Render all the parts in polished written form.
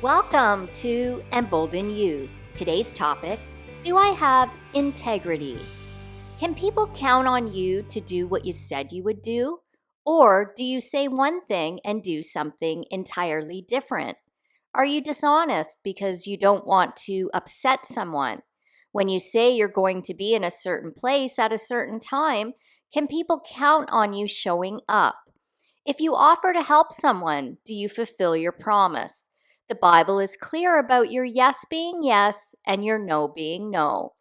Welcome to Embolden You. Today's topic, do I have integrity? Can people count on you to do what you said you would do? Or do you say one thing and do something entirely different? Are you dishonest because you don't want to upset someone? When you say you're going to be in a certain place at a certain time, can people count on you showing up? If you offer to help someone, do you fulfill your promise? The Bible is clear about your yes being yes and your no being no.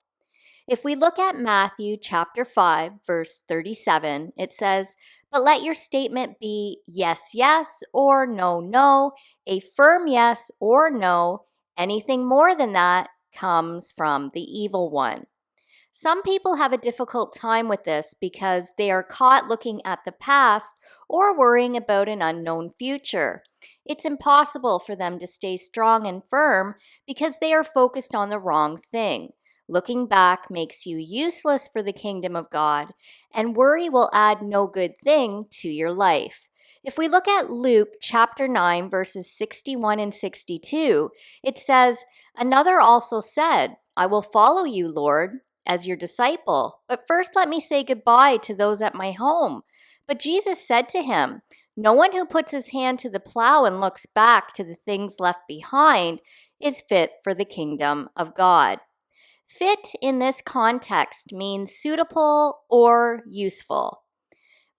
If we look at Matthew chapter 5, verse 37, it says, "But let your statement be yes, yes, or no, no, a firm yes or no. Anything more than that comes from the evil one." Some people have a difficult time with this because they are caught looking at the past or worrying about an unknown future. It's impossible for them to stay strong and firm because they are focused on the wrong thing. Looking back makes you useless for the kingdom of God, and worry will add no good thing to your life. If we look at Luke chapter 9, verses 61 and 62, it says, "Another also said, 'I will follow you, Lord, as your disciple, but first let me say goodbye to those at my home.' But Jesus said to him, 'No one who puts his hand to the plow and looks back to the things left behind is fit for the kingdom of God.'" Fit in this context means suitable or useful.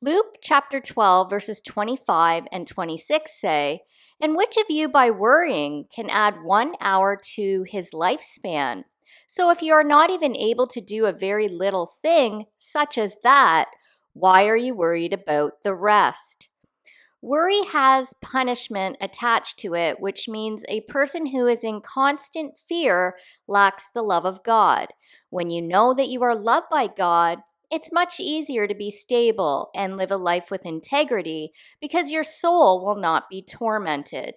Luke chapter 12, verses 25 and 26 say, "And which of you by worrying can add 1 hour to his lifespan? So if you are not even able to do a very little thing, such as that, why are you worried about the rest?" Worry has punishment attached to it, which means a person who is in constant fear lacks the love of God. When you know that you are loved by God, it's much easier to be stable and live a life with integrity because your soul will not be tormented.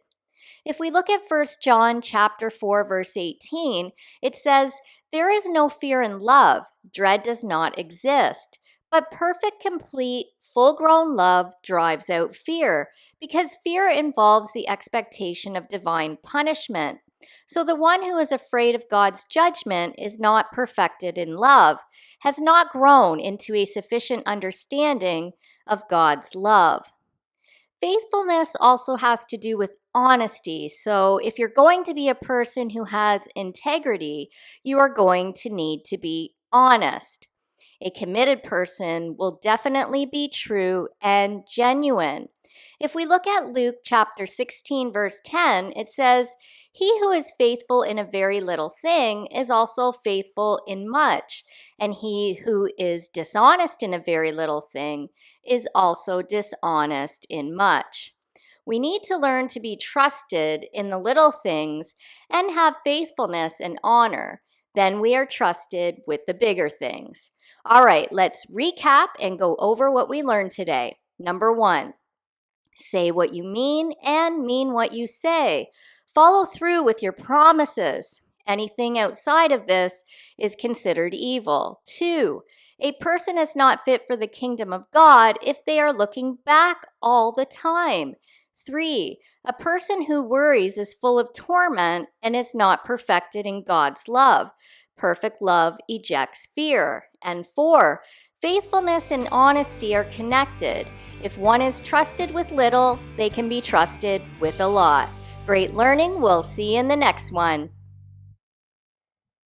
If we look at 1 John chapter 4, verse 18, it says, "There is no fear in love. Dread does not exist. But perfect, complete, full-grown love drives out fear, because fear involves the expectation of divine punishment. So the one who is afraid of God's judgment is not perfected in love, has not grown into a sufficient understanding of God's love." Faithfulness also has to do with honesty. So if you're going to be a person who has integrity, you are going to need to be honest. A committed person will definitely be true and genuine. If we look at Luke chapter 16, verse 10, it says, "He who is faithful in a very little thing is also faithful in much, and he who is dishonest in a very little thing is also dishonest in much." We need to learn to be trusted in the little things and have faithfulness and honor. Then we are trusted with the bigger things. All right, let's recap and go over what we learned today. Number 1, say what you mean and mean what you say. Follow through with your promises. Anything outside of this is considered evil. 2, a person is not fit for the kingdom of God if they are looking back all the time. 3, a person who worries is full of torment and is not perfected in God's love. Perfect love ejects fear. And 4, faithfulness and honesty are connected. If one is trusted with little, they can be trusted with a lot. Great learning. We'll see you in the next one.